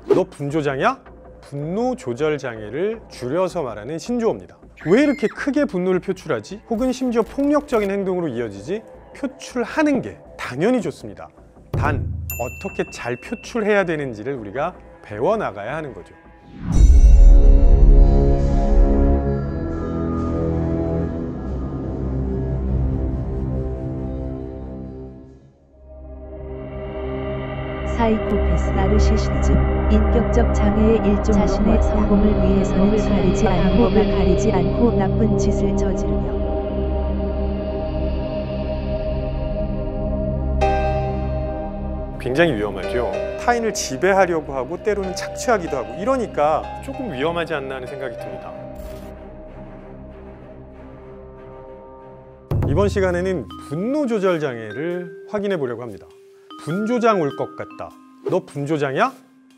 너 분조장이야? 분노 조절 장애를 줄여서 말하는 신조어입니다. 왜 이렇게 크게 분노를 표출하지? 혹은 심지어 폭력적인 행동으로 이어지지? 표출하는 게 당연히 좋습니다. 단, 어떻게 잘 표출해야 되는지를 우리가 배워나가야 하는 거죠. 사이코패스 나르시시즘, 인격적 장애의 일종. 자신의 성공을 위해서는 가리지 않고 나쁜 짓을 저지르며 굉장히 위험하죠. 타인을 지배하려고 하고 때로는 착취하기도 하고, 이러니까 조금 위험하지 않나 하는 생각이 듭니다. 이번 시간에는 분노 조절 장애를 확인해 보려고 합니다. 분조장 올 것 같다. 너 분조장이야?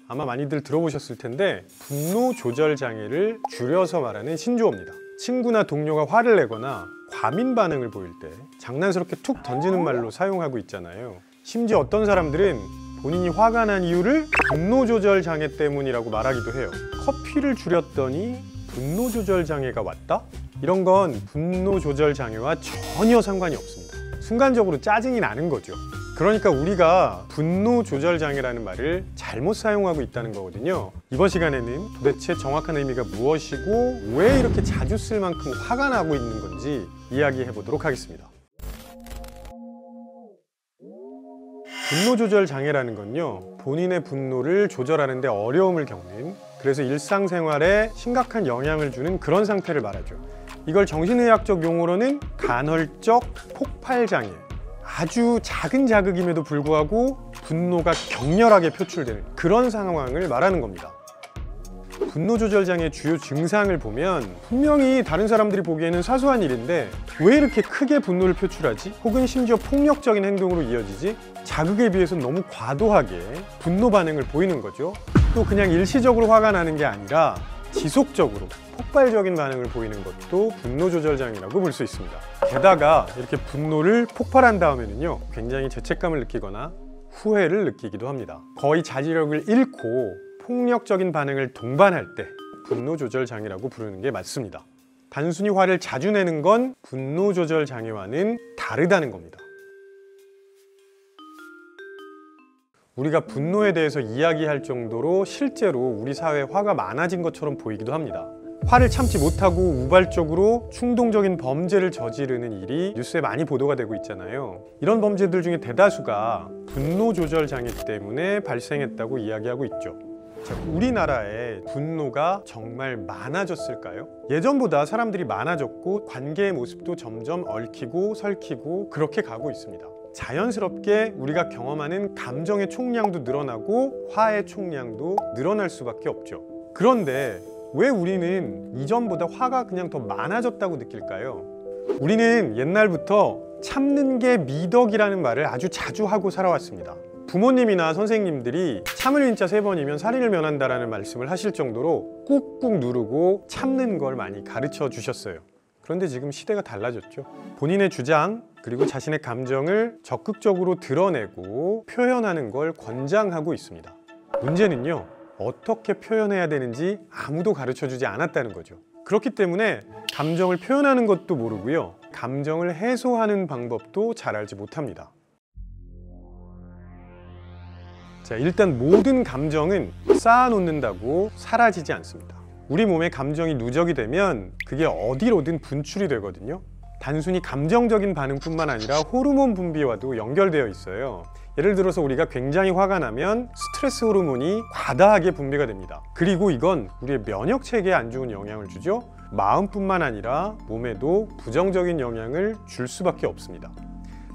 아마 많이들 들어보셨을 텐데, 분노 조절 장애를 줄여서 말하는 신조어입니다. 친구나 동료가 화를 내거나 과민 반응을 보일 때 장난스럽게 툭 던지는 말로 사용하고 있잖아요. 심지어 어떤 사람들은 본인이 화가 난 이유를 분노 조절 장애 때문이라고 말하기도 해요. 커피를 줄였더니 분노 조절 장애가 왔다? 이런 건 분노 조절 장애와 전혀 상관이 없습니다. 순간적으로 짜증이 나는 거죠. 그러니까 우리가 분노 조절 장애라는 말을 잘못 사용하고 있다는 거거든요. 이번 시간에는 도대체 정확한 의미가 무엇이고 왜 이렇게 자주 쓸 만큼 화가 나고 있는 건지 이야기해 보도록 하겠습니다. 분노 조절 장애라는 건요, 본인의 분노를 조절하는 데 어려움을 겪는, 그래서 일상생활에 심각한 영향을 주는 그런 상태를 말하죠. 이걸 정신의학적 용어로는 간헐적 폭발 장애, 아주 작은 자극임에도 불구하고 분노가 격렬하게 표출되는 그런 상황을 말하는 겁니다. 분노 조절 장애 주요 증상을 보면 분명히 다른 사람들이 보기에는 사소한 일인데 왜 이렇게 크게 분노를 표출하지? 혹은 심지어 폭력적인 행동으로 이어지지? 자극에 비해서 너무 과도하게 분노 반응을 보이는 거죠. 또 그냥 일시적으로 화가 나는 게 아니라 지속적으로 폭발적인 반응을 보이는 것도 분노 조절 장애라고 볼 수 있습니다. 게다가 이렇게 분노를 폭발한 다음에는요, 굉장히 죄책감을 느끼거나 후회를 느끼기도 합니다. 거의 자제력을 잃고 폭력적인 반응을 동반할 때 분노 조절 장애라고 부르는 게 맞습니다. 단순히 화를 자주 내는 건 분노 조절 장애와는 다르다는 겁니다. 우리가 분노에 대해서 이야기할 정도로 실제로 우리 사회에 화가 많아진 것처럼 보이기도 합니다. 화를 참지 못하고 우발적으로 충동적인 범죄를 저지르는 일이 뉴스에 많이 보도가 되고 있잖아요. 이런 범죄들 중에 대다수가 분노 조절 장애 때문에 발생했다고 이야기하고 있죠. 자, 우리나라에 분노가 정말 많아졌을까요? 예전보다 사람들이 많아졌고 관계의 모습도 점점 얽히고 설키고 그렇게 가고 있습니다. 자연스럽게 우리가 경험하는 감정의 총량도 늘어나고 화의 총량도 늘어날 수밖에 없죠. 그런데 왜 우리는 이전보다 화가 그냥 더 많아졌다고 느낄까요? 우리는 옛날부터 참는 게 미덕이라는 말을 아주 자주 하고 살아왔습니다. 부모님이나 선생님들이 참을 인자 3번이면 살인을 면한다라는 말씀을 하실 정도로 꾹꾹 누르고 참는 걸 많이 가르쳐 주셨어요. 그런데 지금 시대가 달라졌죠. 본인의 주장 그리고 자신의 감정을 적극적으로 드러내고 표현하는 걸 권장하고 있습니다. 문제는요, 어떻게 표현해야 되는지 아무도 가르쳐주지 않았다는 거죠. 그렇기 때문에 감정을 표현하는 것도 모르고요, 감정을 해소하는 방법도 잘 알지 못합니다. 자, 일단 모든 감정은 쌓아놓는다고 사라지지 않습니다. 우리 몸에 감정이 누적이 되면 그게 어디로든 분출이 되거든요. 단순히 감정적인 반응뿐만 아니라 호르몬 분비와도 연결되어 있어요. 예를 들어서 우리가 굉장히 화가 나면 스트레스 호르몬이 과다하게 분비가 됩니다. 그리고 이건 우리의 면역 체계에 안 좋은 영향을 주죠. 마음뿐만 아니라 몸에도 부정적인 영향을 줄 수밖에 없습니다.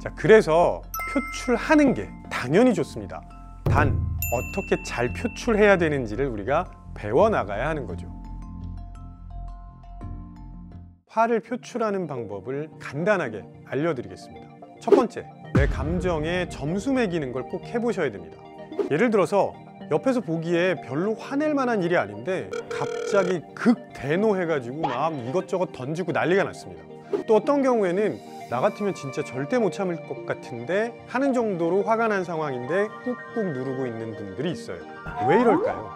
자, 그래서 표출하는 게 당연히 좋습니다. 단, 어떻게 잘 표출해야 되는지를 우리가 배워나가야 하는 거죠. 화를 표출하는 방법을 간단하게 알려드리겠습니다. 첫 번째, 내 감정에 점수 매기는 걸 꼭 해보셔야 됩니다. 예를 들어서 옆에서 보기에 별로 화낼 만한 일이 아닌데 갑자기 극대노해가지고 막 이것저것 던지고 난리가 났습니다. 또 어떤 경우에는 나 같으면 진짜 절대 못 참을 것 같은데 하는 정도로 화가 난 상황인데 꾹꾹 누르고 있는 분들이 있어요. 왜 이럴까요?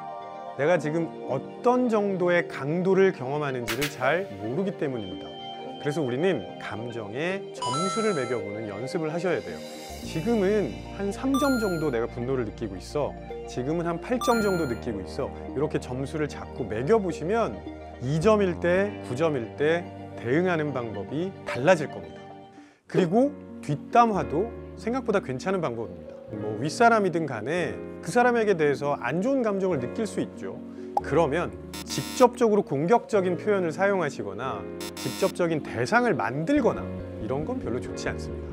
내가 지금 어떤 정도의 강도를 경험하는지를 잘 모르기 때문입니다. 그래서 우리는 감정에 점수를 매겨보는 연습을 하셔야 돼요. 지금은 한 3점 정도 내가 분노를 느끼고 있어. 지금은 한 8점 정도 느끼고 있어. 이렇게 점수를 자꾸 매겨보시면 2점일 때, 9점일 때 대응하는 방법이 달라질 겁니다. 그리고 뒷담화도 생각보다 괜찮은 방법입니다. 뭐 윗사람이든 간에 그 사람에게 대해서 안 좋은 감정을 느낄 수 있죠. 그러면 직접적으로 공격적인 표현을 사용하시거나 직접적인 대상을 만들거나 이런 건 별로 좋지 않습니다.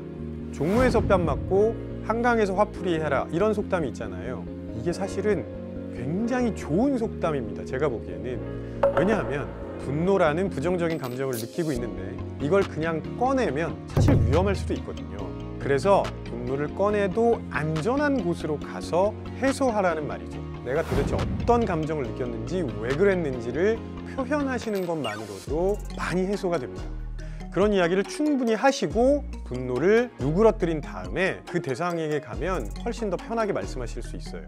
종로에서 뺨 맞고 한강에서 화풀이 해라 이런 속담이 있잖아요. 이게 사실은 굉장히 좋은 속담입니다. 제가 보기에는. 왜냐하면 분노라는 부정적인 감정을 느끼고 있는데 이걸 그냥 꺼내면 사실 위험할 수도 있거든요. 그래서 분노를 꺼내도 안전한 곳으로 가서 해소하라는 말이죠. 내가 도대체 어떤 감정을 느꼈는지 왜 그랬는지를 표현하시는 것만으로도 많이 해소가 됩니다. 그런 이야기를 충분히 하시고 분노를 누그러뜨린 다음에 그 대상에게 가면 훨씬 더 편하게 말씀하실 수 있어요.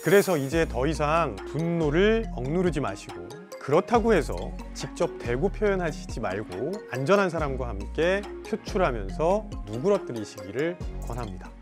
그래서 이제 더 이상 분노를 억누르지 마시고 그렇다고 해서 직접 대고 표현하시지 말고 안전한 사람과 함께 표출하면서 누그러뜨리시기를 권합니다.